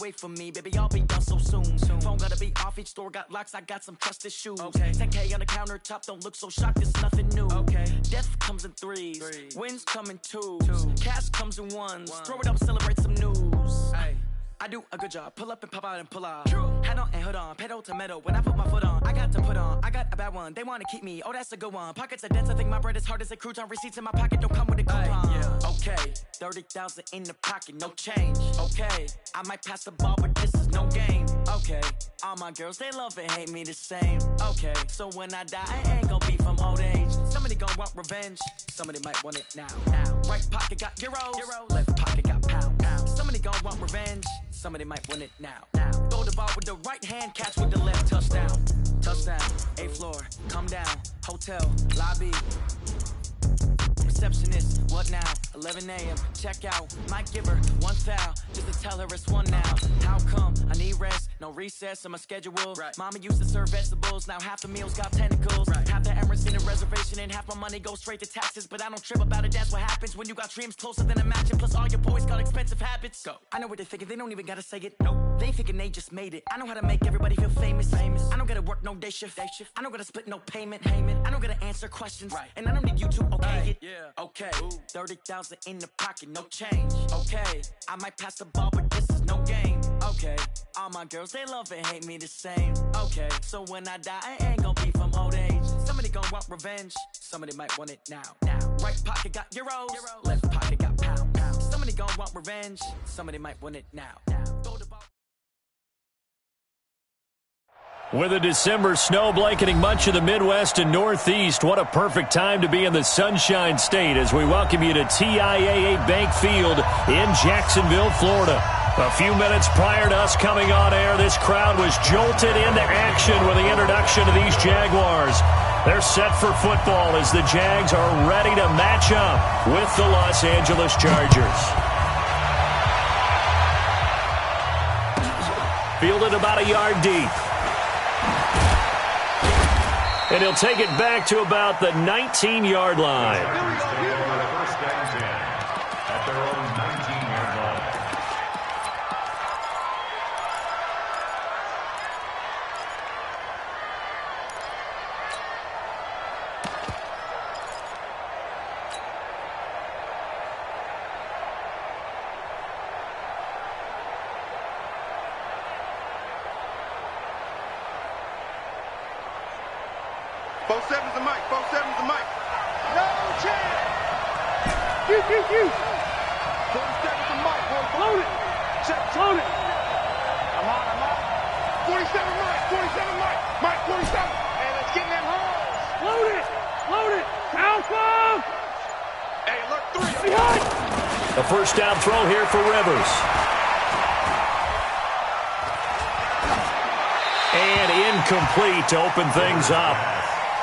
wait for me, baby, I'll be done so soon. Phone gotta be off, each store got locks, I got some trusted shoes. 10K on the countertop, don't look so shocked, it's nothing new. Death comes in threes, wins come in twos, cash comes in ones. Throw it up, celebrate some news. I do a good job, pull up and pop out and pull out. Head on and hood on, pedal to metal. When I put my foot on, I got to put on. I got a bad one, they wanna keep me, oh that's a good one. Pockets are dense, I think my bread is hard as a crouton. Receipts in my pocket don't come with a coupon. Okay, 30,000 in the pocket, no change. Okay, I might pass the ball, but this is no game. Okay, all my girls, they love and hate me the same. Okay, so when I die, I ain't gonna be from old age. Somebody gon' want revenge, somebody might want it now. Right pocket got euros, left pocket got pounds. Somebody gon' want revenge, somebody might want it now. Throw the ball with the right hand, catch with the left, touchdown. Touchdown, 8th floor, come down, hotel, lobby. Receptionist, what now? 11 a.m., check out. Might give her one foul, just to tell her it's one now. How come? I need rest, no recess on my schedule. Mama used to serve vegetables, now half the meals got tentacles. Half the Emirates in a reservation and half my money goes straight to taxes. But I don't trip about it, that's what happens when you got dreams closer than a mansion. Plus all your boys got expensive habits. Go. I know what they're thinking, they don't even gotta say it. Nope. They thinking they just made it. I know how to make everybody feel famous. I don't gotta work no day shift. I don't gotta split no payment. I don't gotta answer questions. And I don't need you to okay it. Okay, 30,000 in the pocket, no change. Okay, I might pass the ball, but this is no game. Okay, all my girls, they love and hate me the same. Okay, so when I die, I ain't gonna be from old age. Somebody gon' want revenge, somebody might want it now. Right pocket got euros, left pocket got pounds. Somebody gon' want revenge, somebody might want it now. Throw the ball. With a December snow blanketing much of the Midwest and Northeast, what a perfect time to be in the Sunshine State as we welcome you to TIAA Bank Field in Jacksonville, Florida. A few minutes prior to us coming on air, this crowd was jolted into action with the introduction of these Jaguars. They're set for football as the Jags are ready to match up with the Los Angeles Chargers. Fielded about a yard deep. And he'll take it back to about the 19-yard line. First and 10 at their own 19-yard line. Four seven's the mic. 47's the mic. No chance. You. 47's the mic. Load it. Check. Load it. I'm on. 47 mic. 47 mic. Mic 47. Hey, let's get in that hole. Load it. Alpha. Hey, look, 3. Behind. A first down throw here for Rivers. And incomplete to open things up.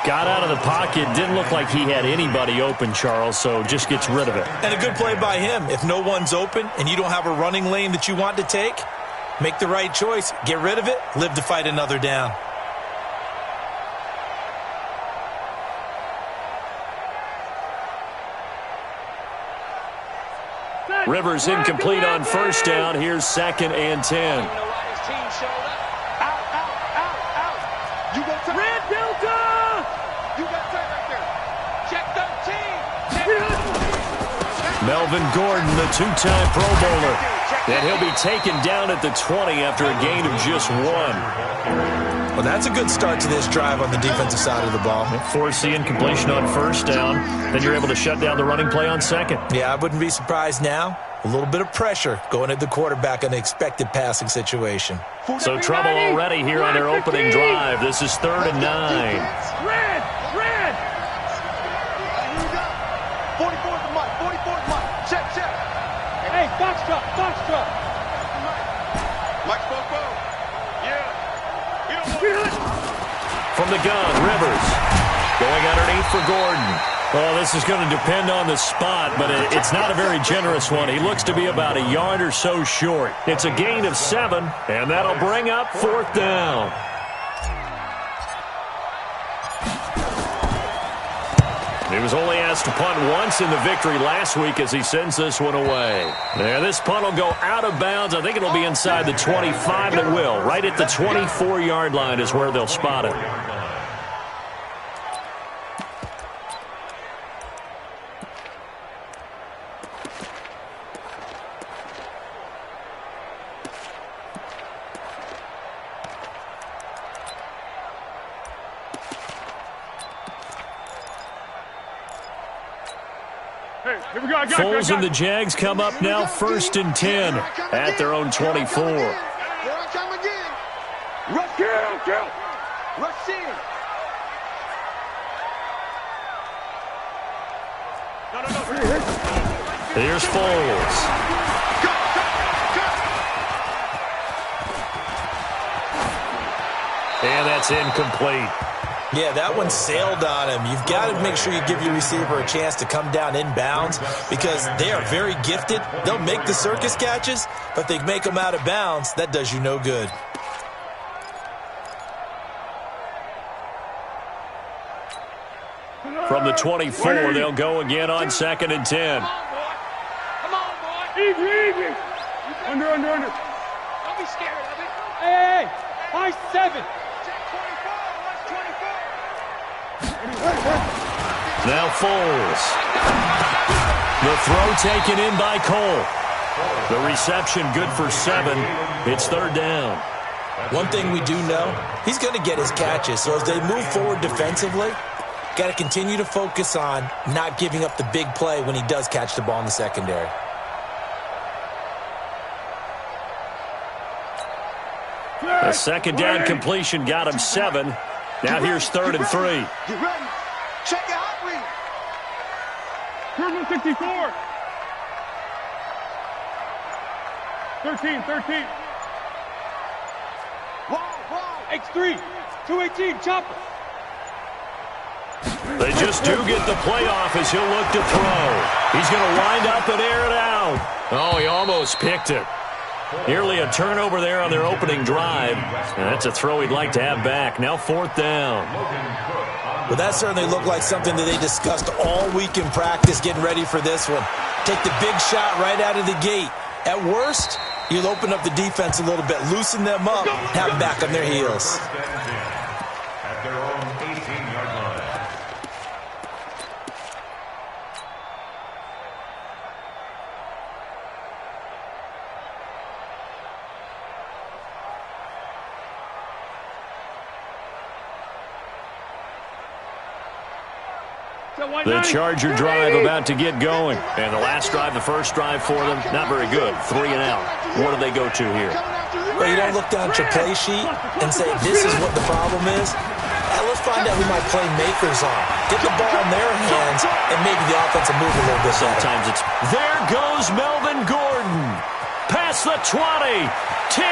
Got out of the pocket. Didn't look like he had anybody open, Charles, so just gets rid of it. And a good play by him. If no one's open and you don't have a running lane that you want to take, make the right choice. Get rid of it. Live to fight another down. Rivers incomplete on first down. Here's 2nd and 10. Red Delta! You got time right there. Check 13. Melvin Gordon, the two-time Pro Bowler. And he'll be taken down at the 20 after a gain of just 1. Well, that's a good start to this drive on the defensive side of the ball. Force the incompletion on first down. Then you're able to shut down the running play on second. Yeah, I wouldn't be surprised now. A little bit of pressure going at the quarterback in an expected passing situation. So trouble already here on their opening drive. This is 3rd and 9. Red! 44's the mic. 44's mic. Check. Hey, box truck. Mike's postpone. Yeah. From the gun, Rivers. Going underneath for Gordon. Well, this is going to depend on the spot, but it's not a very generous one. He looks to be about a yard or so short. It's a gain of 7, and that'll bring up 4th down. He was only asked to punt once in the victory last week as he sends this one away. Yeah, this punt will go out of bounds. I think it'll be inside the 25, and it will. Right at the 24-yard line is where they'll spot it. Foles and the Jags come up now 1st and 10 at their own 24. Here I come again. Rush kill. Rush in. No. Here's Foles. And that's incomplete. Yeah, that one sailed on him. You've got to make sure you give your receiver a chance to come down inbounds because they are very gifted. They'll make the circus catches, but if they make them out of bounds, that does you no good. From the 24, they'll go again on 2nd and 10. Come on, boy. Easy. Under. Don't be scared of it. Hey. High 7. Now Foles. The throw taken in by Cole. The reception good for 7. It's 3rd down. One thing we do know, he's going to get his catches. So as they move forward defensively, got to continue to focus on not giving up the big play when he does catch the ball in the secondary. The 2nd down completion got him 7. Now here's 3rd and 3. Get ready. Check your hot read. Turn 64. 13. Wall. X3. 218. Chopper. They just do get the playoff as he'll look to throw. He's going to wind up and air it out. Oh, he almost picked it. Nearly a turnover there on their opening drive. And that's a throw he'd like to have back. Now 4th down. Well, that certainly looked like something that they discussed all week in practice getting ready for this one. Take the big shot right out of the gate. At worst, you'll open up the defense a little bit, loosen them up, have them back on their heels. At their own 18-yard line. The Charger drive about to get going. And the last drive, the first drive for them, not very good. 3 and out. What do they go to here? Well, you don't look down at your play sheet and say, this is what the problem is. Let's find out who my playmakers are. Get the ball in their hands, and maybe the offense will move a little bit better. Sometimes it's... There goes Melvin Gordon. Past the 20, 10,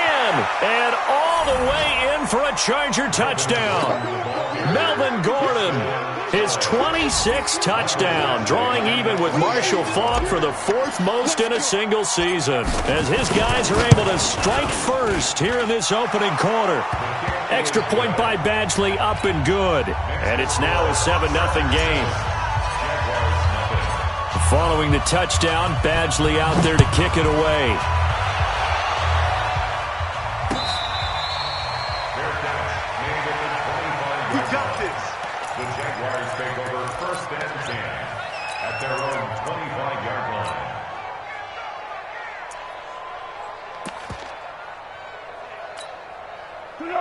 and all the way in for a Charger touchdown. Melvin Gordon, his 26th touchdown, drawing even with Marshall Faulk for the 4th most in a single season, as his guys are able to strike first here in this opening quarter. Extra point by Badgley, up and good. And it's now a 7-0 game. Following the touchdown, Badgley out there to kick it away. The Jaguars take over 1st and 10 at their own 25-yard line.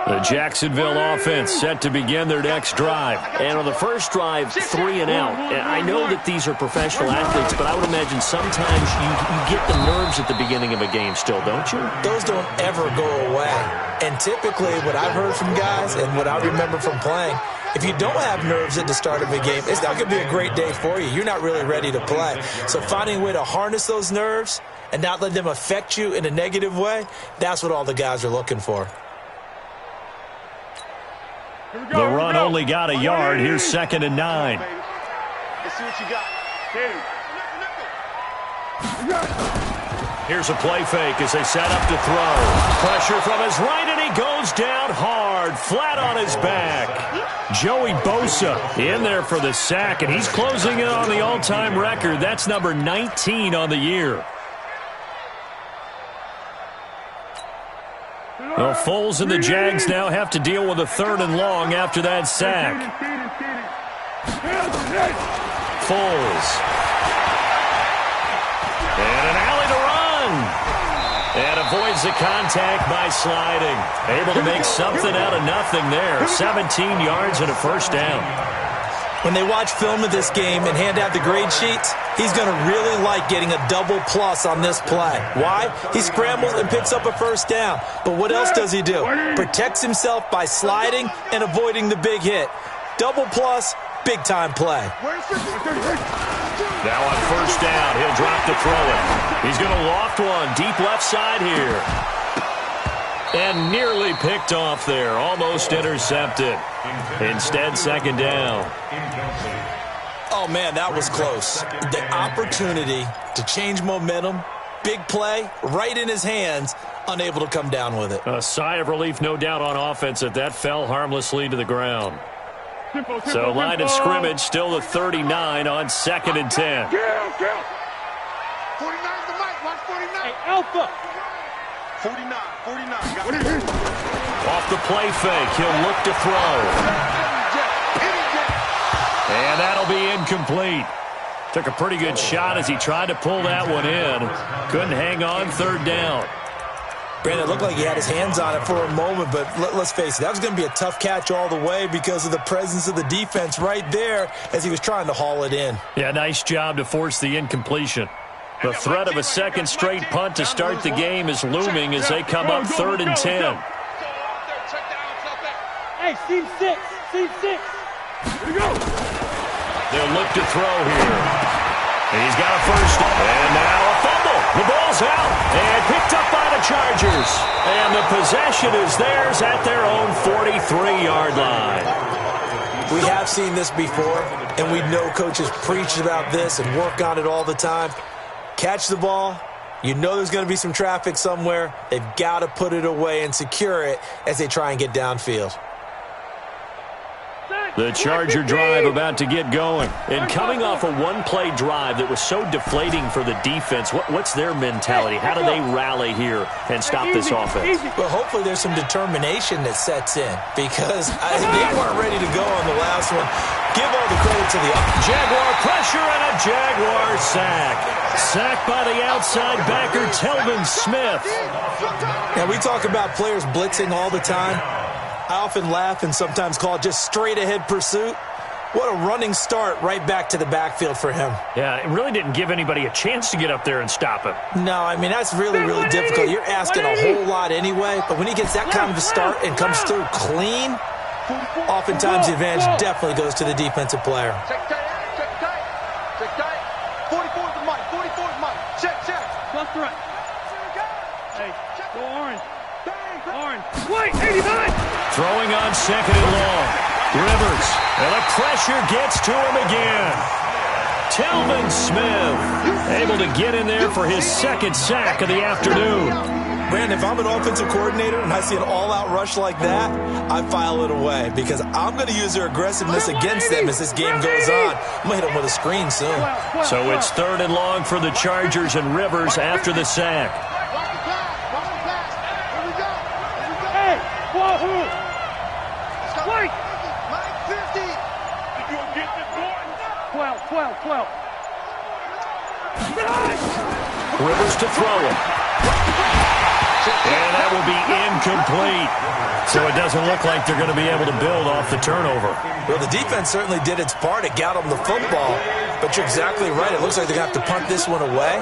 The Jacksonville offense set to begin their next drive. And on the first drive, 3 and out. And I know that these are professional athletes, but I would imagine sometimes you get the nerves at the beginning of a game still, don't you? Those don't ever go away. And typically what I've heard from guys and what I remember from playing, if you don't have nerves at the start of a game, it's not going to be a great day for you. You're not really ready to play. So finding a way to harness those nerves and not let them affect you in a negative way, that's what all the guys are looking for. The run only got a yard. Here's 2nd and 9. Let's see what you got. Here's a play fake as they set up to throw. Pressure from his right, and he goes down hard, flat on his back. Joey Bosa in there for the sack, and he's closing in on the all-time record. That's number 19 on the year. Well, Foles and the Jags now have to deal with a 3rd and long after that sack. Foles. And an alley to run. And avoids the contact by sliding. Able to make something out of nothing there. 17 yards and a first down. When they watch film of this game and hand out the grade sheets, he's going to really like getting a double plus on this play. Why? He scrambles and picks up a first down. But what else does he do? Protects himself by sliding and avoiding the big hit. Double plus, big-time play. Now on first down, he'll drop to throw it. He's going to loft one deep left side here. And nearly picked off there. Almost intercepted. Instead, 2nd down. Oh, man, that was close. The opportunity to change momentum, big play, right in his hands, unable to come down with it. A sigh of relief, no doubt, on offense that that fell harmlessly to the ground. So line of scrimmage still the 39 on 2nd and 10. 49 the mic, watch 49. Hey, Alpha. 49. Off the play fake, he'll look to throw. And that'll be incomplete. Took a pretty good shot as he tried to pull that one in. Couldn't hang on, 3rd down. Brandon, it looked like he had his hands on it for a moment, but let's face it, that was going to be a tough catch all the way because of the presence of the defense right there as he was trying to haul it in. Yeah, nice job to force the incompletion. The threat of a 2nd straight punt to start the game is looming as they come up 3rd and 10. Hey, C6. Here we go. They'll look to throw here. And he's got a first. And now a fumble. The ball's out. And picked up by the Chargers. And the possession is theirs at their own 43-yard line. We have seen this before, and we know coaches preach about this and work on it all the time. Catch the ball. You know there's going to be some traffic somewhere. They've got to put it away and secure it as they try and get downfield. The Charger drive about to get going. And coming off a one-play drive that was so deflating for the defense, what's their mentality? How do they rally here and stop this offense? Well, hopefully there's some determination that sets in because they weren't ready to go on the last one. Give all the credit to the Jaguar pressure and a Jaguar sack. Sacked by the outside backer, Telvin Smith. Now, we talk about players blitzing all the time. I often laugh and sometimes call it just straight-ahead pursuit. What a running start right back to the backfield for him. Yeah, it really didn't give anybody a chance to get up there and stop him. No, I mean, that's really, really difficult. You're asking a whole lot anyway, but when he gets that kind of a start and comes through clean, oftentimes the advantage definitely goes to the defensive player. Check tight. 44's the mic. 44's mic. Check. Plus threat. Hey, go orange. Orange. Wait, 89. Throwing on 2nd and long. Rivers. And the pressure gets to him again. Telvin Smith able to get in there for his 2nd sack of the afternoon. Brandon, if I'm an offensive coordinator and I see an all-out rush like that, I file it away because I'm going to use their aggressiveness against them as this game goes on. I'm going to hit them with a screen soon. So it's 3rd and long for the Chargers and Rivers after the sack. Hey, wahoo! Wait! 50! You gonna get this going? 12. Rivers to throw it. And that will be incomplete. So it doesn't look like they're going to be able to build off the turnover. Well, the defense certainly did its part. It got them the football. But you're exactly right. It looks like they're going to have to punt this one away.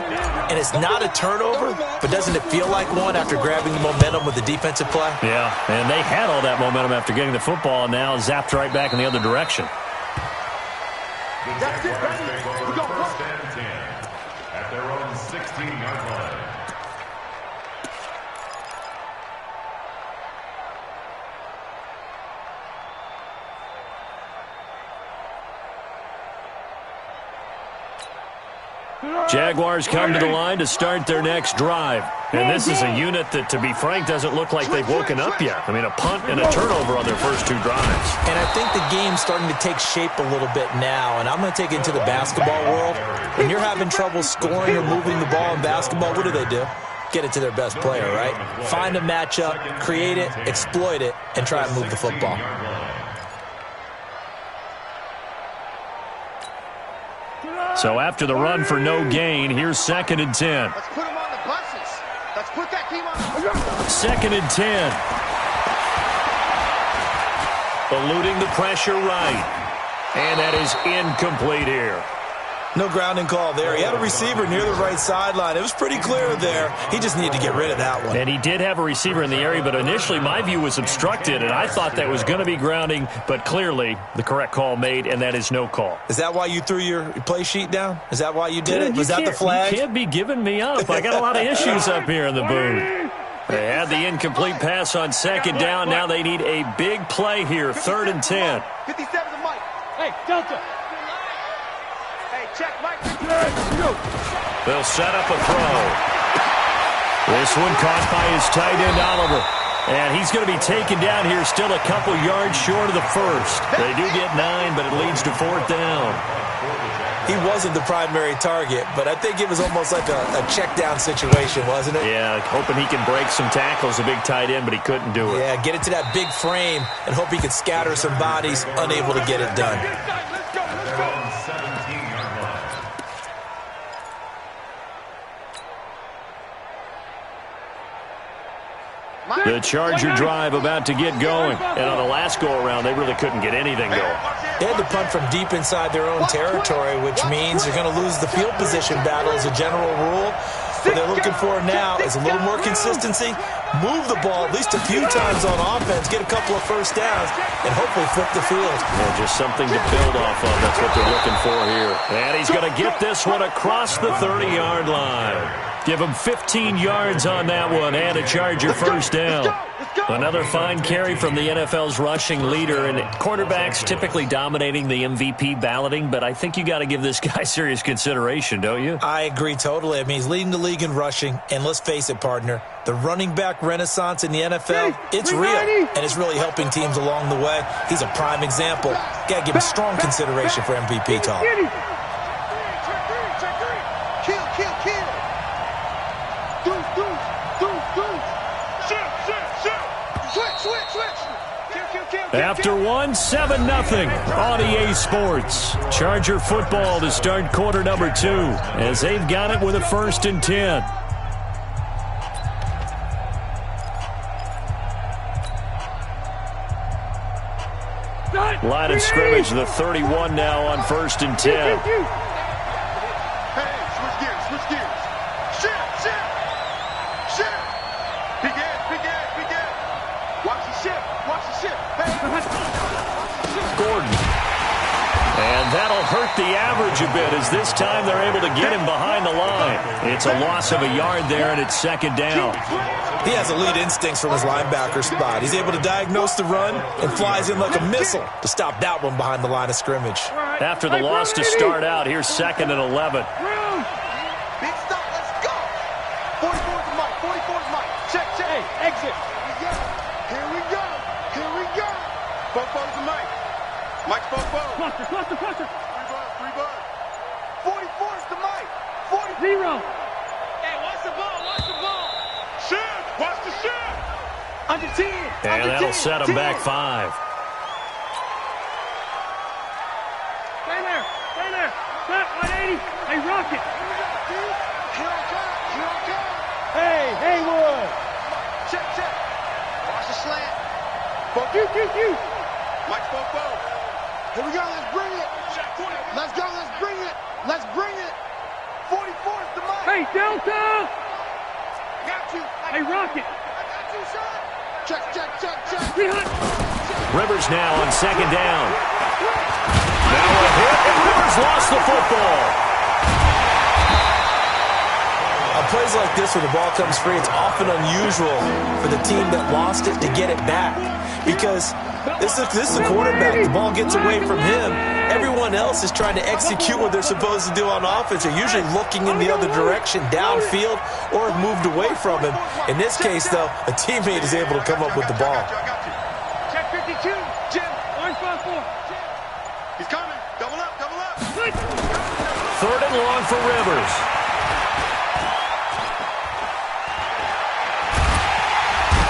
And it's not a turnover, but doesn't it feel like one after grabbing the momentum with the defensive play? Yeah, and they had all that momentum after getting the football and now zapped right back in the other direction. The Jaguars take over 1st and 10 at their own 16-yard line. Jaguars come to the line to start their next drive. And this is a unit that, to be frank, doesn't look like they've woken up yet. I mean, a punt and a turnover on their first 2 drives. And I think the game's starting to take shape a little bit now, and I'm going to take it into the basketball world. When you're having trouble scoring or moving the ball in basketball, what do? Get it to their best player, right? Find a matchup, create it, exploit it, and try and move the football. So after the run for no gain, here's 2nd and 10. Let's put them on the buses. Let's put that team on the 2nd and 10. Eluding the pressure right. And that is incomplete here. No grounding call there. He had a receiver near the right sideline. It was pretty clear there. He just needed to get rid of that one. And he did have a receiver in the area, but initially my view was obstructed, and I thought that was going to be grounding, but clearly the correct call made, and that is no call. Is that why you threw your play sheet down? Is that why you did it? Was that the flag? You can't be giving me up. I got a lot of issues up here in the booth. They had the incomplete pass on 2nd down. Now they need a big play here, 3rd and 10. 57 to Mike. Hey, Delta. Check, Mike. They'll set up a throw. This one caught by his tight end, Oliver. And he's going to be taken down here, still a couple yards short of the first. They do get 9, but it leads to 4th down. He wasn't the primary target, but I think it was almost like a check down situation, wasn't it? Yeah, hoping he can break some tackles, a big tight end, but he couldn't do it. Yeah, get it to that big frame and hope he could scatter some bodies, unable to get it done. The Charger drive about to get going. And on the last go-around, they really couldn't get anything going. They had to punt from deep inside their own territory, which means they're going to lose the field position battle as a general rule. What they're looking for now is a little more consistency, move the ball at least a few times on offense, get a couple of first downs, and hopefully flip the field. Yeah, just something to build off of. That's what they're looking for here. And he's going to get this one across the 30-yard line. Give him 15 yards on that one and a Charger first down. Another fine carry from the NFL's rushing leader, and quarterbacks typically dominating the MVP balloting, but I think you got to give this guy serious consideration, don't you? I agree totally. I mean, he's leading the league in rushing, and let's face it, partner, the running back renaissance in the NFL, it's real, and it's really helping teams along the way. He's a prime example. Got to give him strong consideration for MVP talk. After one, 7-0 on EA Sports. Charger football to start quarter number 2 as they've got it with a 1st and 10. Line of scrimmage, the 31 now on 1st and 10. Switch gears. Shift. Begin. Watch the shift. Gordon. And that'll hurt the average a bit as this time they're able to get him behind the line. It's a loss of a yard there, and it's 2nd down. He has elite instincts from his linebacker spot. He's able to diagnose the run and flies in like a missile to stop that one behind the line of scrimmage. After the loss to start out, here's 2nd and 11. Big stop, let's go. 44's Mike. Check. Hey, exit. Here we go. Fofo's to Mike. Mike's Fofo. Cluster. 3 bud. 44's to Mike. 0. Hey, watch the ball. Shift. Watch the shift. Under 10. And that'll set him back 5. Stay there. Stop, 180. Hey, Rocket. Here I come. Hey, Haywood. Check. Watch the slant. You. Mike Fofo. Here we go. Let's bring it. Let's bring it. 44's the Mike. Hey, Delta. Got you. Hey, Rocket. I got you, son. Check. Rivers now on 2nd down. Now a hit, and Rivers lost the football. On plays like this where the ball comes free, it's often unusual for the team that lost it to get it back because This is the quarterback. The ball gets away from him. Everyone else is trying to execute what they're supposed to do on offense. They're usually looking in the other direction, downfield, or have moved away from him. In this case, though, a teammate is able to come up with the ball. Check 52. Jim, line 5-4. He's coming. Double up, double up. 3rd and long for Rivers.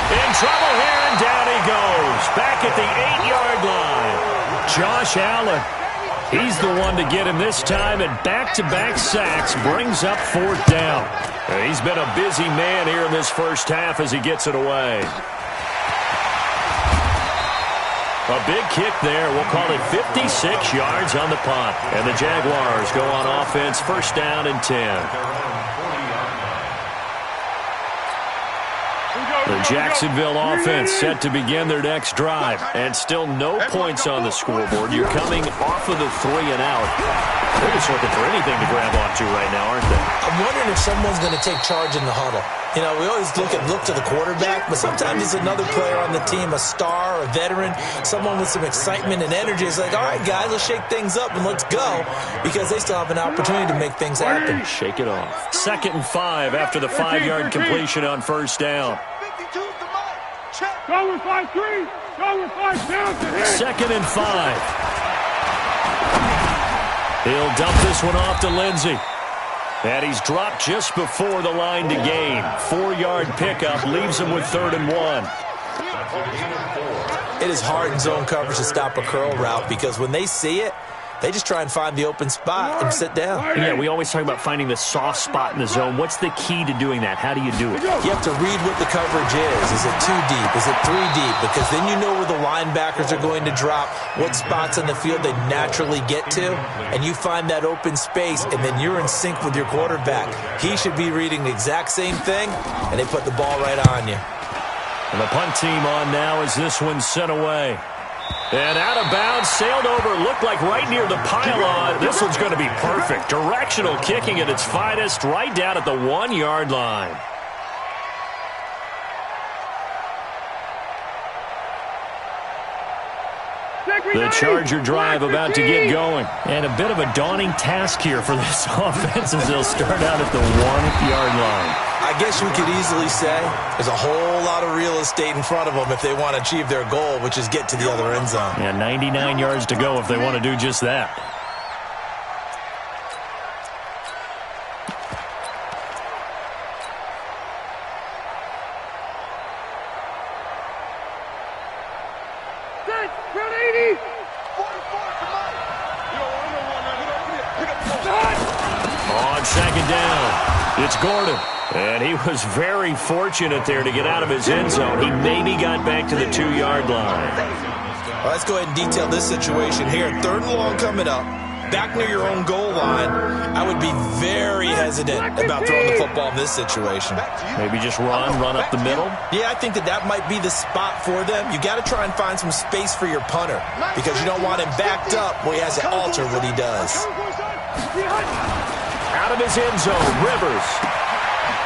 In trouble here, and down he goes. Back at the 8-yard line. Josh Allen. He's the one to get him this time, and back-to-back sacks brings up 4th down. He's been a busy man here in this first half as he gets it away. A big kick there. We'll call it 56 yards on the punt. And the Jaguars go on offense, 1st down and 10. The Jacksonville offense set to begin their next drive. And still no points on the scoreboard. You're coming off of the 3 and out. They're just looking for anything to grab onto right now, aren't they? I'm wondering if someone's going to take charge in the huddle. You know, we always look to the quarterback, but sometimes it's another player on the team, a star, a veteran, someone with some excitement and energy. It's like, all right, guys, let's shake things up and let's go, because they still have an opportunity to make things happen. Shake it off. 2nd and 5 after the 5-yard completion on 1st down. Go with 5-3. Go with 5 down to hit. 2nd and 5. He'll dump this one off to Lindsey. And he's dropped just before the line to gain. 4-yard pickup leaves him with 3rd and 1. It is hard in zone coverage to stop a curl route, because when they see it, they just try and find the open spot and sit down. Yeah, we always talk about finding the soft spot in the zone. What's the key to doing that? How do you do it? You have to read what the coverage is. Is it 2 deep? Is it 3 deep? Because then you know where the linebackers are going to drop, what spots on the field they naturally get to, and you find that open space, and then you're in sync with your quarterback. He should be reading the exact same thing, and they put the ball right on you. And the punt team on now as this one's sent away. And out of bounds, sailed over, looked like right near the pylon. This one's going to be perfect. Directional kicking at its finest, right down at the 1-yard line. The Charger drive about to get going. And a bit of a daunting task here for this offense as they'll start out at the 1-yard line. I guess we could easily say there's a whole lot of real estate in front of them if they want to achieve their goal, which is get to the other end zone. Yeah, 99 yards to go if they want to do just that. On 2nd down, it's Gordon. And he was very fortunate there to get out of his end zone. He maybe got back to the 2-yard line. Well, let's go ahead and detail this situation here. 3rd and long coming up. Back near your own goal line. I would be very hesitant about throwing the football in this situation. Maybe just run up the middle? Yeah, I think that might be the spot for them. You got to try and find some space for your punter, because you don't want him backed up where he has to alter what he does. Out of his end zone, Rivers.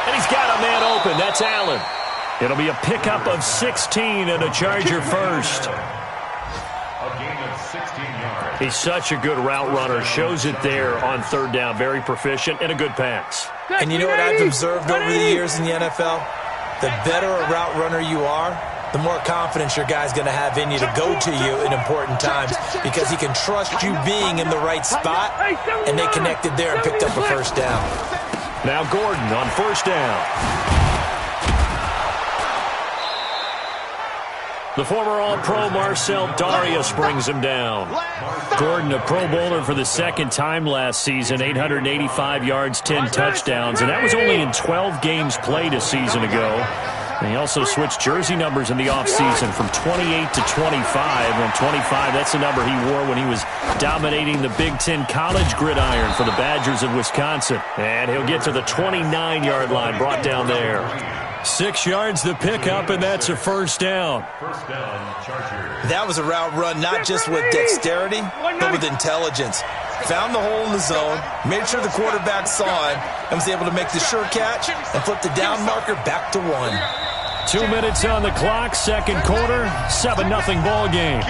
And he's got a man open. That's Allen. It'll be a pickup of 16 and a Charger first. A gain of 16 yards. He's such a good route runner. Shows it there on 3rd down. Very proficient and a good pass. And you know what I've observed over the years in the NFL? The better a route runner you are, the more confidence your guy's going to have in you to go to you in important times, because he can trust you being in the right spot, and they connected there and picked up a 1st down. Now Gordon on 1st down. The former All-Pro Marcel Darius brings him down. Gordon, a Pro Bowler for the 2nd time last season, 885 yards, 10 touchdowns, and that was only in 12 games played a season ago. And he also switched jersey numbers in the offseason from 28 to 25. And 25, that's the number he wore when he was dominating the Big Ten college gridiron for the Badgers of Wisconsin. And he'll get to the 29-yard line, brought down there. 6 yards the pickup, and that's a 1st down. 1st down, Chargers. That was a route run not just with dexterity, but with intelligence. Found the hole in the zone, made sure the quarterback saw him, and was able to make the sure catch and flip the down marker back to 1. 2 minutes on the clock, second quarter, 7-0 ball game.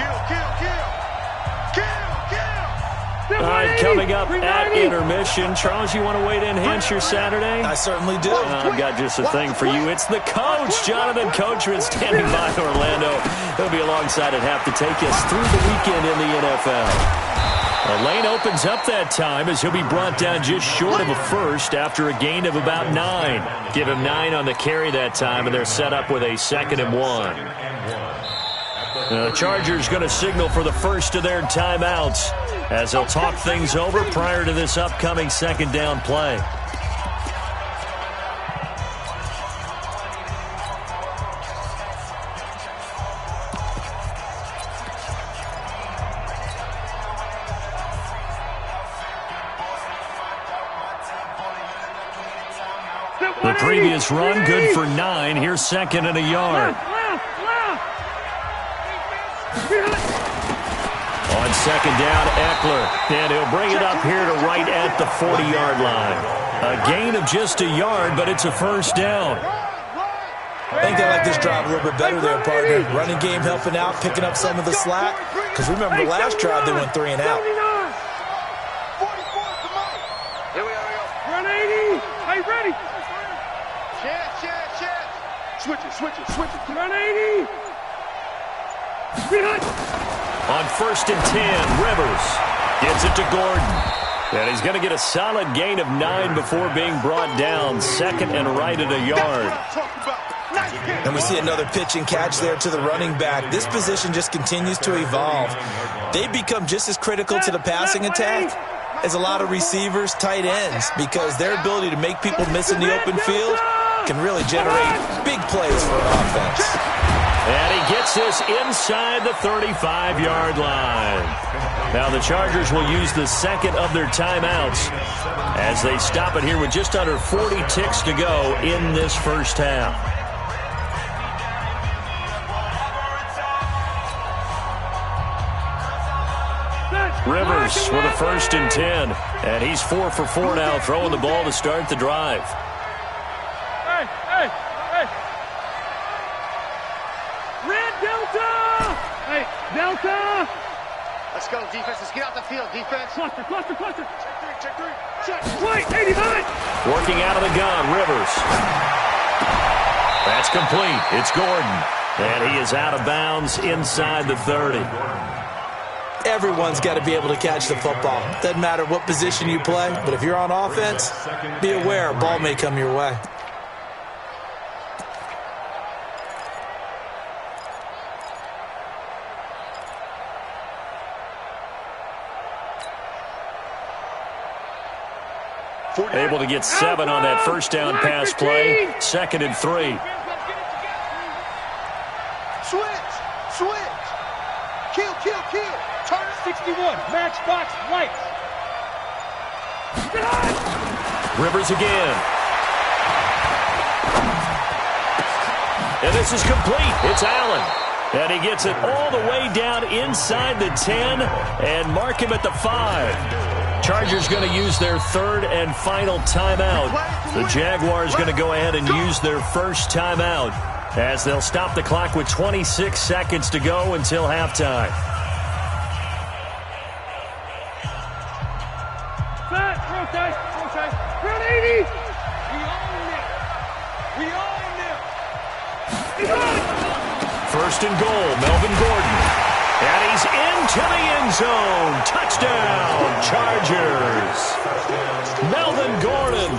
All right, coming up at intermission. Charles, you want to wait to enhance your Saturday? I certainly do. I've got just a thing for you. It's the coach, Jonathan Coachman, standing by Orlando. He'll be alongside at half to take us through the weekend in the NFL. The lane opens up that time as he'll be brought down just short of a first after a gain of about 9. Give him 9 on the carry that time, and they're set up with a 2nd and 1. The Chargers going to signal for the first of their timeouts as they'll talk things over prior to this upcoming second down play. The previous run, good for 9. Here's 2nd and a yard. On 2nd down, Eckler. And he'll bring it up here to right at the 40-yard line. A gain of just a yard, but it's a first down. I think they like this drive a little bit better there, partner. Running game helping out, picking up some of the slack. Because remember, the last drive, they went 3 and out. Here we go. Run 80. Hey, ready. Chance. Switch it. Run 80. On 1st and 10, Rivers gets it to Gordon. And he's going to get a solid gain of 9 before being brought down. 2nd and right at a yard. And we see another pitch and catch there to the running back. This position just continues to evolve. They become just as critical to the passing attack as a lot of receivers, tight ends, because their ability to make people miss in the open field can really generate big plays for an offense. And he gets this inside the 35-yard line. Now the Chargers will use the 2nd of their timeouts as they stop it here with just under 40 ticks to go in this first half. Rivers with a 1st and 10. And he's 4 for 4 now, throwing the ball to start the drive. Hey. Red Delta! Hey, Delta! Let's go, defense. Let's get out the field, defense. Cluster. Check three. Wait, 89! Working out of the gun, Rivers. That's complete. It's Gordon. And he is out of bounds inside the 30. Everyone's got to be able to catch the football. Doesn't matter what position you play, but if you're on offense, be aware a ball may come your way. Able to get 7 on that first down pass play. 2nd and 3. Switch. Kill. Turn 61. Matchbox right. Rivers again. And this is complete. It's Allen. And he gets it all the way down inside the 10 and mark him at the 5. Chargers going to use their 3rd and final timeout. The Jaguars going to go ahead and use their first timeout as they'll stop the clock with 26 seconds to go until halftime. Rotate. Run 80. We own it. 1st and goal, Melvin Gordon. And he's into the end zone. Touchdown, Chargers. Melvin Gordon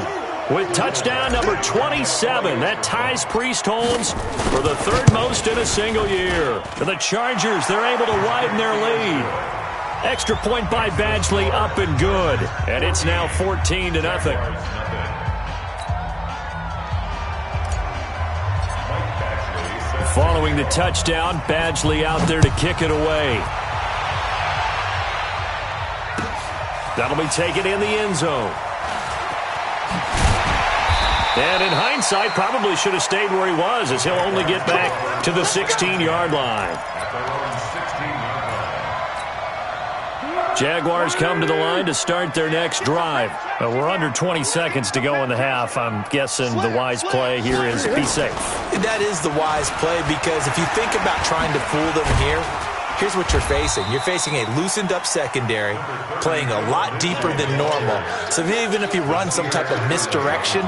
with touchdown number 27. That ties Priest Holmes for the 3rd most in a single year. For the Chargers, they're able to widen their lead. Extra point by Badgley, up and good. And it's now 14-0. Following the touchdown, Badgley out there to kick it away. That'll be taken in the end zone. And in hindsight, probably should have stayed where he was, as he'll only get back to the 16-yard line. Jaguars come to the line to start their next drive. We're under 20 seconds to go in the half. I'm guessing the wise play here is be safe. That is the wise play, because if you think about trying to fool them here, here's what you're facing. You're facing a loosened-up secondary, playing a lot deeper than normal. So even if you run some type of misdirection,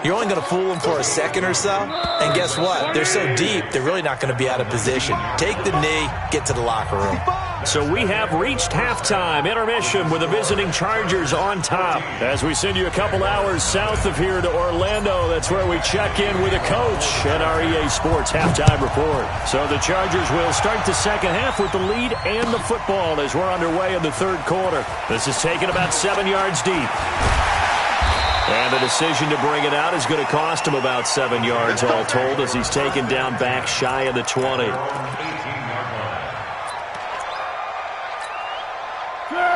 you're only going to fool them for a second or so. And guess what? They're so deep, they're really not going to be out of position. Take the knee, get to the locker room. So we have reached halftime intermission with the visiting Chargers on top. As we send you a couple hours south of here to Orlando, that's where we check in with a coach and our EA Sports halftime report. So the Chargers will start the second half with the lead and the football as we're underway in the third quarter. This is taken about 7 yards deep. And the decision to bring it out is going to cost him about 7 yards all told, as he's taken down back shy of the 20.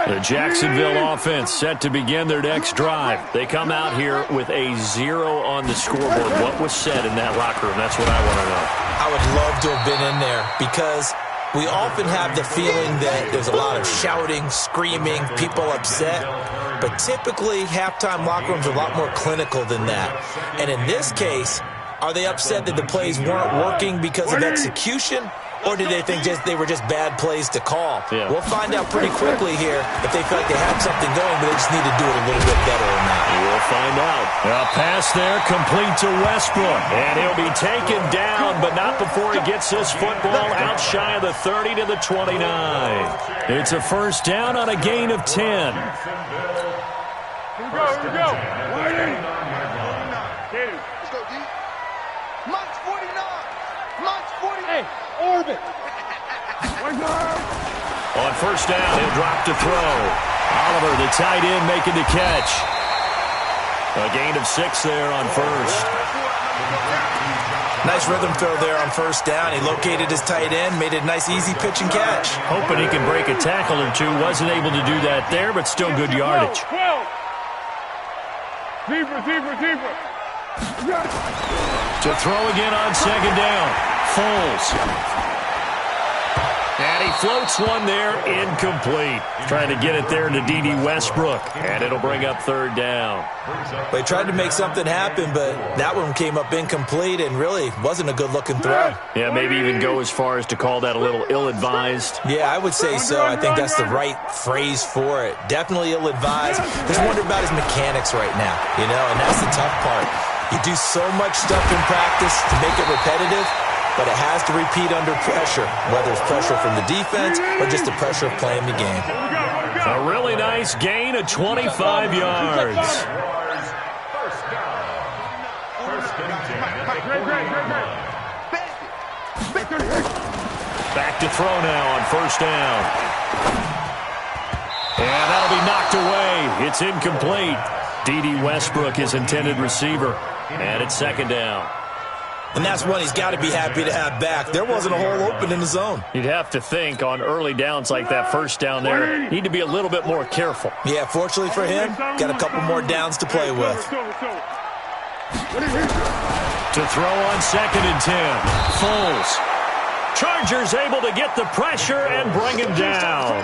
The Jacksonville offense set to begin their next drive. They come out here with a 0 on the scoreboard. What was said in that locker room? That's what I want to know. I would love to have been in there, because we often have the feeling that there's a lot of shouting, screaming, people upset. But typically, halftime locker rooms are a lot more clinical than that. And in this case, are they upset that the plays weren't working because of execution? Or did they think they were just bad plays to call? Yeah. We'll find out pretty quickly here if they feel like they had something going, but they just need to do it a little bit better or not. We'll find out. A pass there complete to Westbrook. And he'll be taken down, but not before he gets this football out shy of the 30 to the 29. It's a first down on a gain of 10. Here we go. Waiting. Let's go, D. Mike's 49. Mike's 49. Hey, orbit. On first down, he'll drop to throw. Oliver, the tight end, making the catch. A gain of 6 there on first. Nice rhythm throw there on first down. He located his tight end, made it a nice, easy pitch and catch. Hoping he can break a tackle or two. Wasn't able to do that there, but still good yardage. 12. Deeper. To throw again on second down. Foles. And he floats one there, incomplete. Trying to get it there to D.D. Westbrook. And it'll bring up third down. They tried to make something happen, but that one came up incomplete and really wasn't a good-looking throw. Yeah, maybe even go as far as to call that a little ill-advised. Yeah, I would say so. I think that's the right phrase for it. Definitely ill-advised. Just wonder about his mechanics right now, and that's the tough part. You do so much stuff in practice to make it repetitive, but it has to repeat under pressure, whether it's pressure from the defense or just the pressure of playing the game. A really nice gain of 25 yards. Back to throw now on first down. And that'll be knocked away. It's incomplete. D.D. Westbrook, his intended receiver. And it's second down. And that's one he's got to be happy to have back. There wasn't a hole open in the zone. You'd have to think on early downs like that first down there, need to be a little bit more careful. Yeah, fortunately for him, got a couple more downs to play with. To throw on second and 10. Foles. Chargers able to get the pressure and bring him down.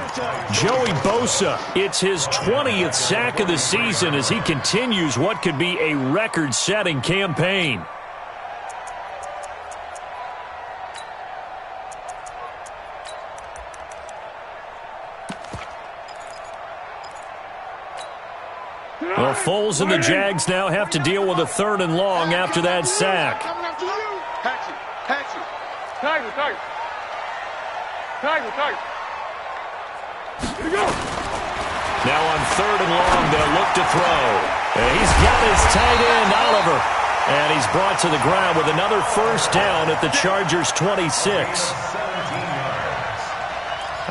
Joey Bosa, it's his 20th sack of the season as he continues what could be a record-setting campaign. Well, Foles and the Jags now have to deal with a third and long after that sack. Tiger. Here we go. Now on third and long, they'll look to throw. And he's got his tight end, Oliver. And he's brought to the ground with another first down at the Chargers' 26.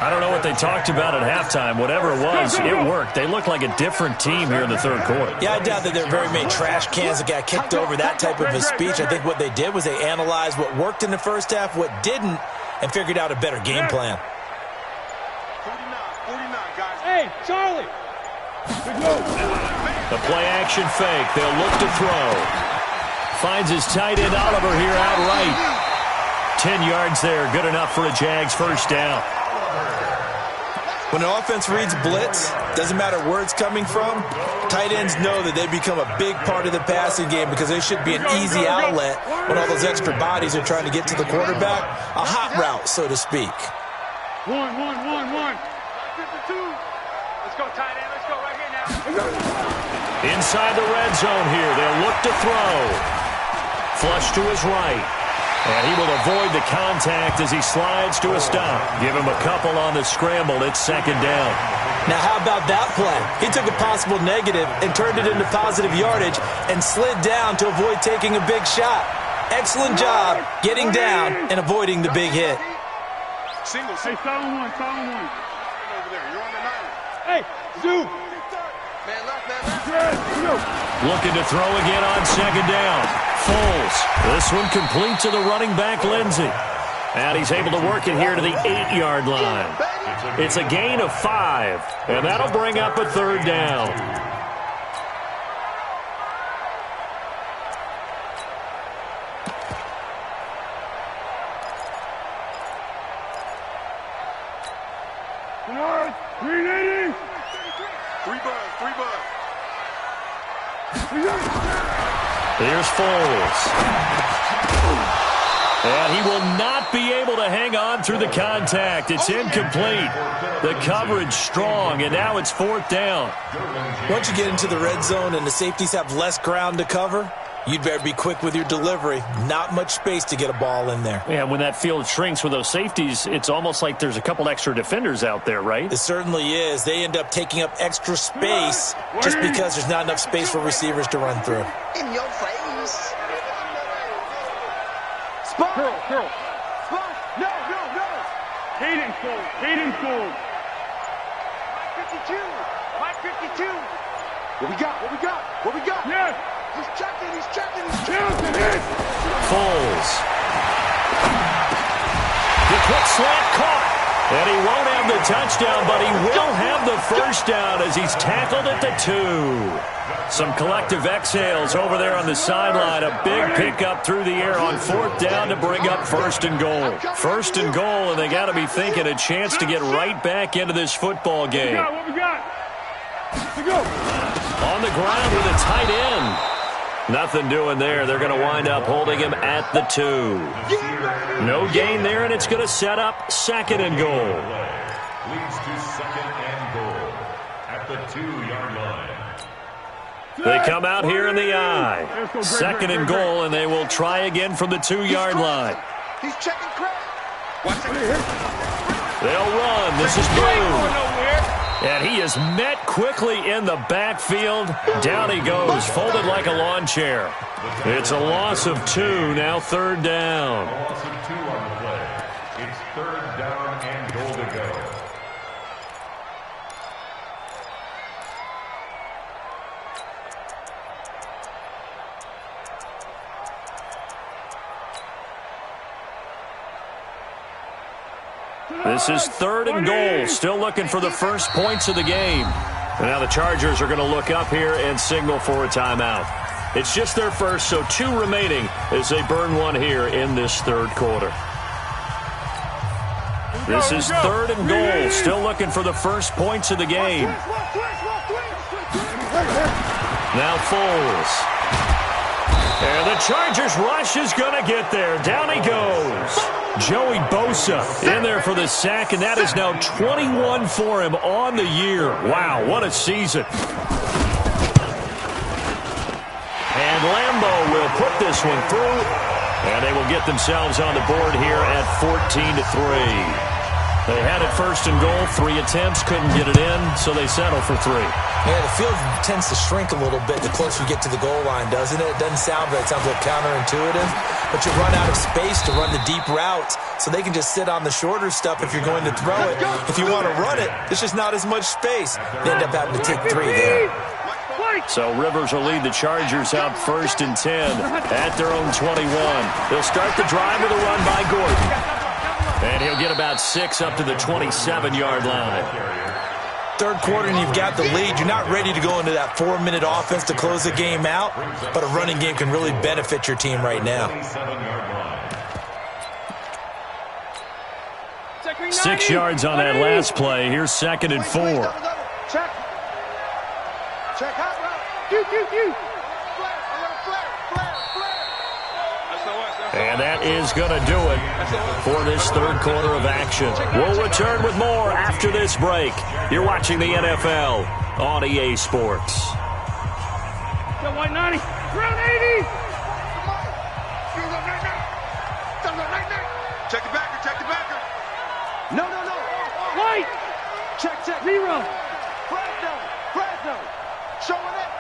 I don't know what they talked about at halftime. Whatever it was, it worked. They look like a different team here in the third quarter. Yeah, I doubt that there are very many trash cans that got kicked over, that type of a speech. I think what they did was they analyzed what worked in the first half, what didn't, and figured out a better game plan. 49, guys. Hey, Charlie. The play-action fake. They'll look to throw. Finds his tight end, Oliver, here outright. 10 yards there. Good enough for a Jags first down. When an offense reads blitz, doesn't matter where it's coming from, tight ends know that they become a big part of the passing game because they should be an easy outlet when all those extra bodies are trying to get to the quarterback. A hot route, so to speak. One. 52. Let's go, tight end. Let's go right here now. Inside the red zone here, they'll look to throw. Flush to his right. And he will avoid the contact as he slides to a stop. Give him a couple on the scramble. It's second down. Now, how about that play? He took a possible negative and turned it into positive yardage and slid down to avoid taking a big shot. Excellent job getting down and avoiding the big hit. Single. Hey, solid one. Over there. You're on the line. Hey, zoom. Man left. Looking to throw again on second down. Foles. This one complete to the running back, Lindsey. And he's able to work it here to the 8-yard line. It's a gain of 5, and that'll bring up a third down. Here's Foles. And he will not be able to hang on through the contact. It's incomplete. The coverage strong, and now it's fourth down. Once you get into the red zone and the safeties have less ground to cover, you'd better be quick with your delivery. Not much space to get a ball in there. Yeah, when that field shrinks with those safeties, it's almost like there's a couple extra defenders out there, right? It certainly is. They end up taking up extra space just because there's not enough space for receivers to run through. In your face. Spot. Curl. Spot. No. Hayden Ford. 52. Mike 52. What we got? Yes. He's checking. Foles. The quick slant caught. And he won't have the touchdown, but he will have the first down as he's tackled at the 2. Some collective exhales over there on the sideline. A big pickup through the air on fourth down to bring up first and goal. First and goal, and they got to be thinking a chance to get right back into this football game. What we got? Let's go. On the ground with a tight end. Nothing doing there. They're going to wind up holding him at the 2. No gain there, and it's going to set up second and goal. Leads to second and goal at the 2-yard line. They come out here in the eye. Second and goal, and they will try again from the 2-yard line. He's checking Craig. They'll run. This is Blue. And he is met quickly in the backfield. Down he goes, folded like a lawn chair. It's a loss of 2, now third down. A loss of 2 on the play. It's third down and goal to go. This is third and goal, still looking for the first points of the game. And now the Chargers are going to look up here and signal for a timeout. It's just their first, so 2 remaining as they burn one here in this third quarter. This is third and goal, still looking for the first points of the game. Now Foles. And the Chargers rush is going to get there. Down he goes. Joey Bosa in there for the sack, and that is now 21 for him on the year. Wow, what a season. And Lambeau will put this one through, and they will get themselves on the board here at 14-3. They had it first and goal, 3 attempts, couldn't get it in, so they settle for 3. Yeah, the field tends to shrink a little bit the closer you get to the goal line, doesn't it? It doesn't sound right. It sounds like counterintuitive. But you run out of space to run the deep routes, so they can just sit on the shorter stuff if you're going to throw it. If you want to run it, there's just not as much space. They end up having to take 3 there. So Rivers will lead the Chargers out first and 10 at their own 21. They'll start the drive with a run by Gordon. And he'll get about 6 up to the 27-yard line. Third quarter and you've got the lead. You're not ready to go into that 4-minute offense to close the game out, but a running game can really benefit your team right now. 6 yards on that last play. Here's 2nd and 4. Check. Check out. And that is going to do it for this third quarter of action. We'll return with more after this break. You're watching the NFL on EA Sports. Got white 90. Round 80. Check the backer. Check the backer. No. White. Check. Zero. Fresno. Showing it.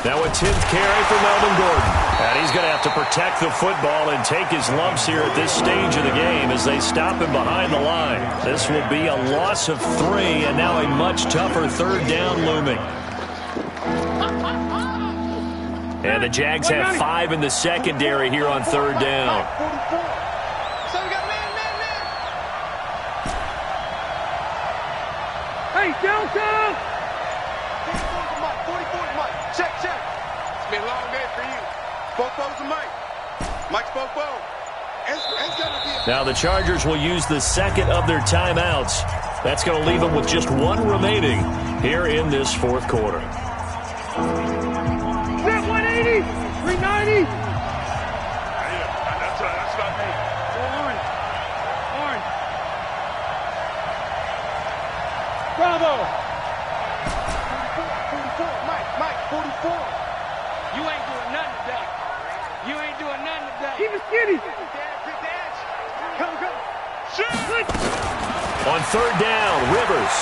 Now a 10th carry for Melvin Gordon. And he's going to have to protect the football and take his lumps here at this stage of the game as they stop him behind the line. This will be a loss of 3 and now a much tougher third down looming. And the Jags have 5 in the secondary here on third down. Hey, downtown! 44's Mike. Check. It's been a long day for you. Fofo's a Mike. Mike's Fofo. Now the Chargers will use the second of their timeouts. That's going to leave them with just 1 remaining here in this fourth quarter. 180, 390. That's about me. Orange. Bravo. 44, Mike, 44. You ain't doing nothing today. Keep it skinny. Come. Shoot. On third down, Rivers.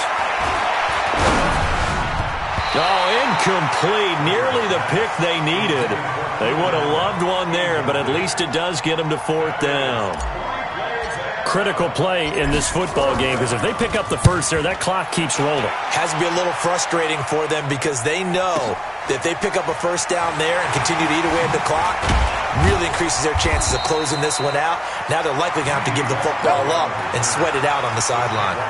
Oh, incomplete. Nearly the pick they needed. They would have loved one there, but at least it does get them to fourth down. Critical play in this football game, because if they pick up the first there, that clock keeps rolling. Has to be a little frustrating for them because they know that if they pick up a first down there and continue to eat away at the clock, really increases their chances of closing this one out. Now they're likely going to have to give the football up and sweat it out on the sideline.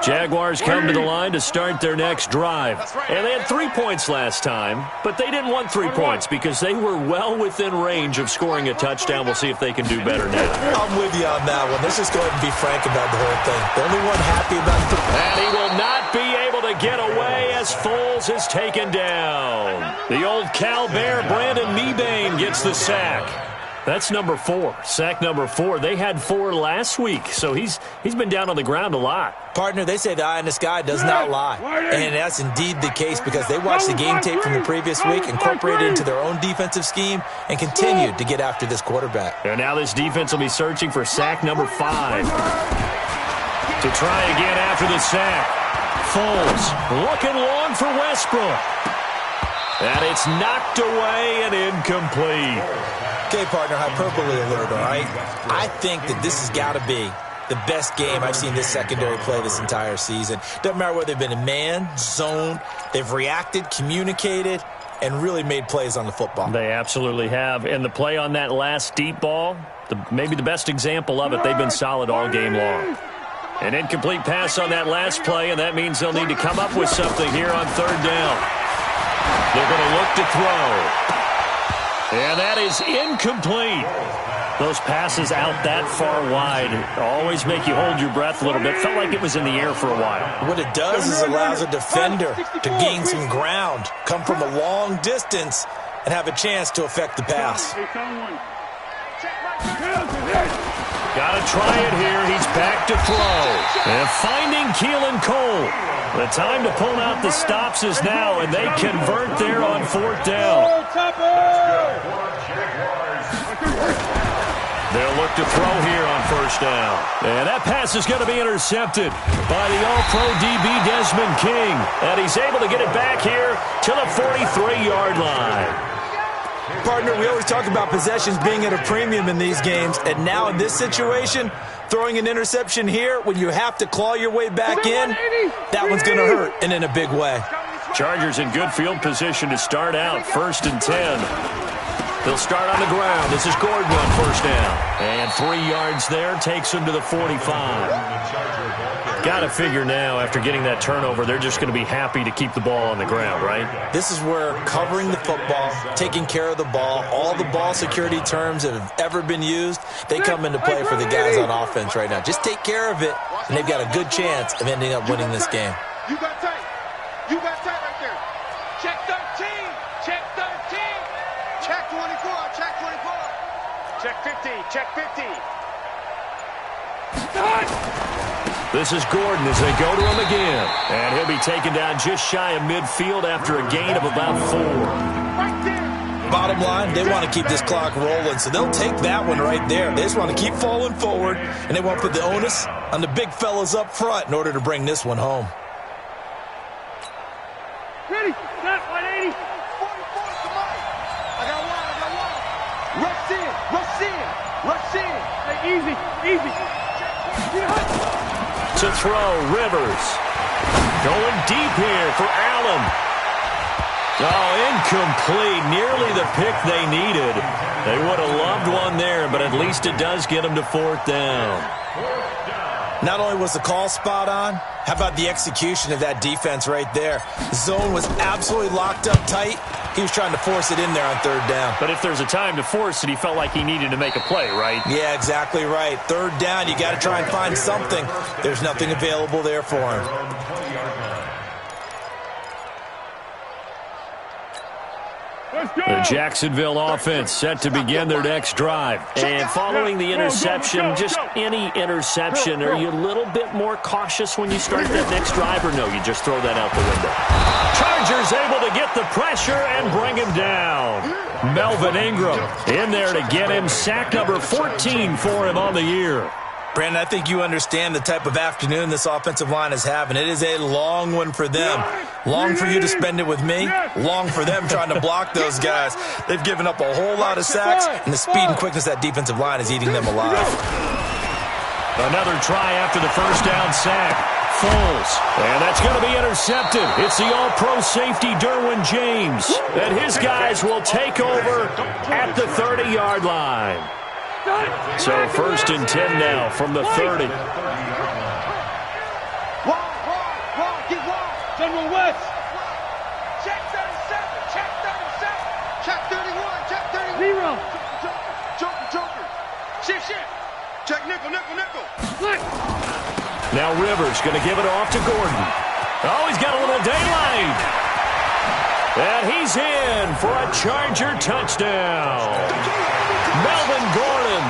Jaguars come to the line to start their next drive. And they had 3 points last time, but they didn't want 3 points because they were well within range of scoring a touchdown. We'll see if they can do better now. I'm with you on that one. Let's just go ahead and be frank about the whole thing. The only one happy about the... And he will not be able to get away as Foles is taken down. The old Cal Bear, Brandon Mebane, gets the sack. That's number 4, sack number 4. They had 4 last week, so he's been down on the ground a lot. Partner, they say the eye in the sky does not lie. And that's indeed the case because they watched the game tape from the previous week, incorporated it into their own defensive scheme, and continued to get after this quarterback. And now this defense will be searching for sack number 5. To try again after the sack. Foles looking long for Westbrook. And it's knocked away and incomplete. Okay, partner, hyperbole alert, all right? I think that this has got to be the best game I've seen this secondary play this entire season. Doesn't matter whether they've been in man, zone, they've reacted, communicated, and really made plays on the football. They absolutely have. And the play on that last deep ball, maybe the best example of it, they've been solid all game long. An incomplete pass on that last play, and that means they'll need to come up with something here on third down. They're going to look to throw. And that is incomplete. Those passes out that far wide always make you hold your breath a little bit. Felt like it was in the air for a while. What it does is allows a defender to gain some ground, come from a long distance, and have a chance to affect the pass. Got to try it here. He's back to throw. And finding Keelan Cole. The time to pull out the stops is now, and they convert there on fourth down. They'll look to throw here on first down. And that pass is going to be intercepted by the All-Pro DB Desmond King. And he's able to get it back here to the 43-yard line. Partner, we always talk about possessions being at a premium in these games, and now in this situation, throwing an interception here when you have to claw your way back in, that one's going to hurt, and in a big way. Chargers in good field position to start out, 1st and 10. They'll start on the ground. This is Gordon on first down. And 3 yards there takes him to the 45. Got to figure now, after getting that turnover, they're just going to be happy to keep the ball on the ground, right? This is where covering the football, taking care of the ball, all the ball security terms that have ever been used, they come into play for the guys on offense right now. Just take care of it, and they've got a good chance of ending up winning this game. You got tight. You got tight right there. Check 13. Check 13. Check 24. Check 24. Check 50. Check 50. This is Gordon as they go to him again. And he'll be taken down just shy of midfield after a gain of about 4. Right there. Bottom line, they want to keep this clock rolling, so they'll take that one right there. They just want to keep falling forward, and they want to put the onus on the big fellas up front in order to bring this one home. Ready. Set. 180. 44. Come on. I got one. Rush in. Rush in. Rush in. Hey, easy. Easy. To throw, Rivers. Going deep here for Allen. Oh, incomplete. Nearly the pick they needed. They would have loved one there, but at least it does get them to 4th down. Not only was the call spot on, how about the execution of that defense right there? The zone was absolutely locked up tight. He was trying to force it in there on 3rd down. But if there's a time to force it, he felt like he needed to make a play, right? Yeah, exactly right. 3rd down, you got to try and find something. There's nothing available there for him. The Jacksonville offense set to begin their next drive. And following the interception, just any interception, are you a little bit more cautious when you start that next drive, or no, you just throw that out the window? Chargers able to get the pressure and bring him down. Melvin Ingram in there to get him. Sack number 14 for him on the year. Brandon, I think you understand the type of afternoon this offensive line is having. It is a long one for them. Long for you to spend it with me. Long for them trying to block those guys. They've given up a whole lot of sacks, and the speed and quickness of that defensive line is eating them alive. Another try after the first down sack. Foles. And that's going to be intercepted. It's the all-pro safety Derwin James. And his guys will take over at the 30-yard line. So 1st and 10 now from the 30. Wide. Get wide. General West. Check 37. Check 37. Check 31. Check 31. Zero. Joker. Shift. Check nickel. Split. Now Rivers going to give it off to Gordon. Oh, he's got a little daylight. And he's in for a Charger touchdown. Melvin Gordon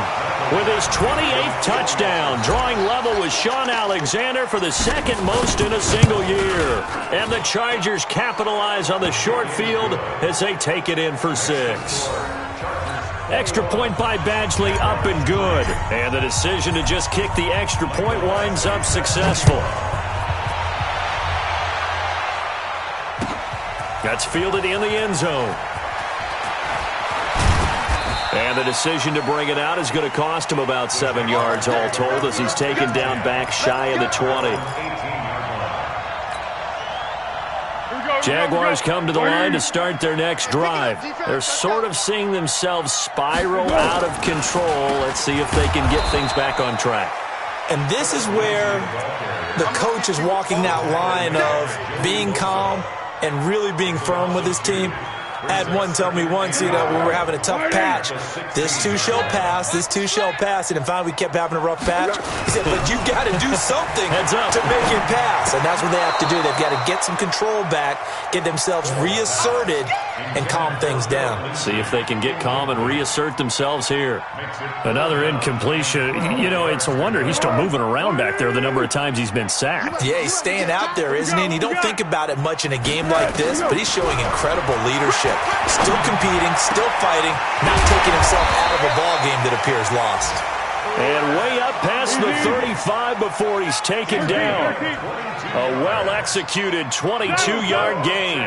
with his 28th touchdown, drawing level with Sean Alexander for the 2nd most in a single year. And the Chargers capitalize on the short field as they take it in for 6. Extra point by Badgley, up and good. And the decision to just kick the extra point winds up successful. That's fielded in the end zone. And the decision to bring it out is going to cost him about 7 yards all told as he's taken down back shy of the 20. Jaguars come to the line to start their next drive. They're sort of seeing themselves spiral out of control. Let's see if they can get things back on track. And this is where the coach is walking that line of being calm and really being firm with his team. I had one tell me once, when we were having a tough patch, this too shall pass, this too shall pass. And finally we kept having a rough patch. He said, but you got to do something to make it pass. And that's what they have to do. They've got to get some control back, get themselves reasserted, and calm things down. See if they can get calm and reassert themselves here. Another incompletion. It's a wonder he's still moving around back there the number of times he's been sacked. Yeah, he's staying out there, isn't he? And you don't think about it much in a game like this, but he's showing incredible leadership. Still competing, still fighting, not taking himself out of a ball game that appears lost. And way up past the 35 before he's taken down. A well-executed 22-yard gain.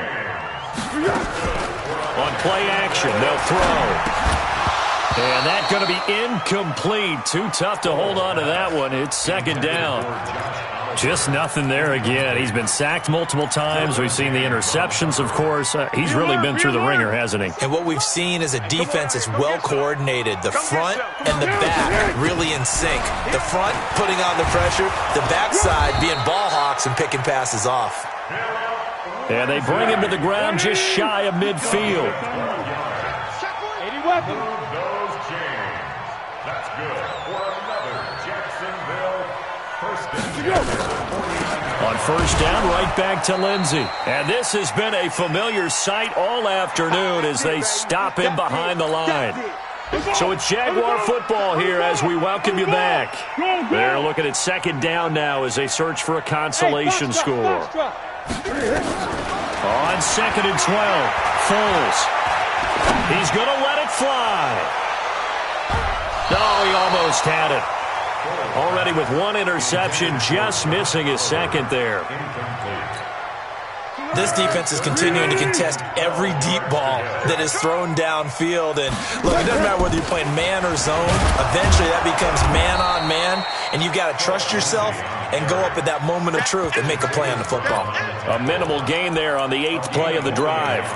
On play action, they'll throw. And that's going to be incomplete. Too tough to hold on to that one. It's 2nd down. Just nothing there again. He's been sacked multiple times. We've seen the interceptions, of course. He's really been through the ringer, hasn't he? And what we've seen is a defense that's well coordinated. The front and the back really in sync. The front putting on the pressure, the backside being ball hawks and picking passes off. And they bring him to the ground just shy of midfield. 80 weapons. Those James. That's good for another Jacksonville first down. On first down, right back to Lindsey. And this has been a familiar sight all afternoon as they stop him behind the line. So it's Jaguar football here as we welcome you back. They're looking at second down now as they search for a consolation score. On second and 12, Foles. He's going to let it fly. No, he almost had it. Already with one interception, just missing his second there. This defense is continuing to contest every deep ball that is thrown downfield. And look, it doesn't matter whether you're playing man or zone. Eventually that becomes man on man, and you've got to trust yourself and go up at that moment of truth and make a play on the football. A minimal gain there on the 8th play of the drive.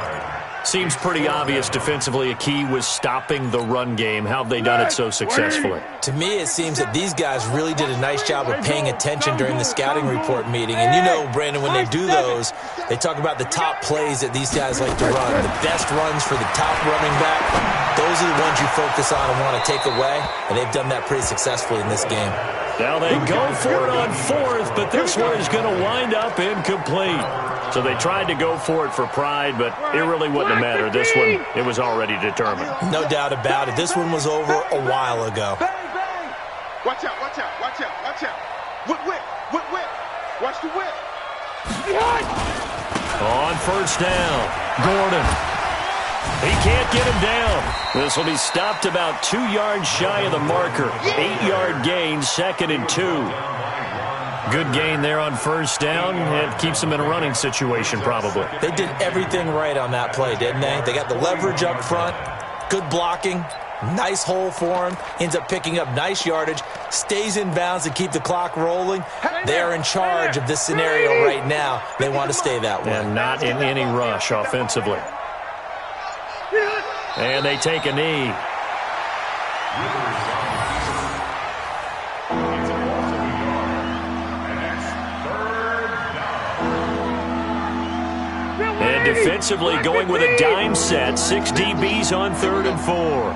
Seems pretty obvious defensively a key was stopping the run game. How have they done it so successfully? To me, it seems that these guys really did a nice job of paying attention during the scouting report meeting. And you know, Brandon, when they do those, they talk about the top plays that these guys like to run. The best runs for the top running back, those are the ones you focus on and want to take away. And they've done that pretty successfully in this game. Now they go for it on fourth, but this one is going to wind up incomplete. So they tried to go for it for pride, but it really wouldn't have mattered. This one, it was already determined. No doubt about it. This one was over a while ago. Bang, bang. Watch out, watch out, watch out, watch out. Whip, whip, whip, whip. Watch the whip. On first down, Gordon. He can't get him down. This will be stopped about 2 yards shy of the marker. 8-yard gain, second and 2. Good gain there on first down. It keeps them in a running situation probably. They did everything right on that play, didn't they? They got the leverage up front, good blocking, nice hole for him, ends up picking up nice yardage, stays in bounds to keep the clock rolling. They are in charge of this scenario right now. They want to stay that way. And not in any rush offensively. And they take a knee. And defensively going with a dime set. 6 DBs on 3rd and 4.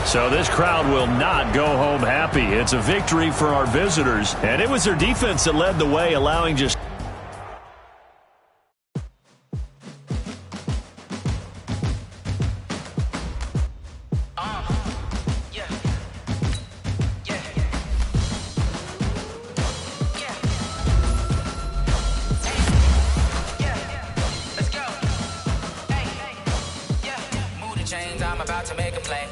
So this crowd will not go home happy. It's a victory for our visitors. And it was their defense that led the way, allowing just... I'm about to make a play.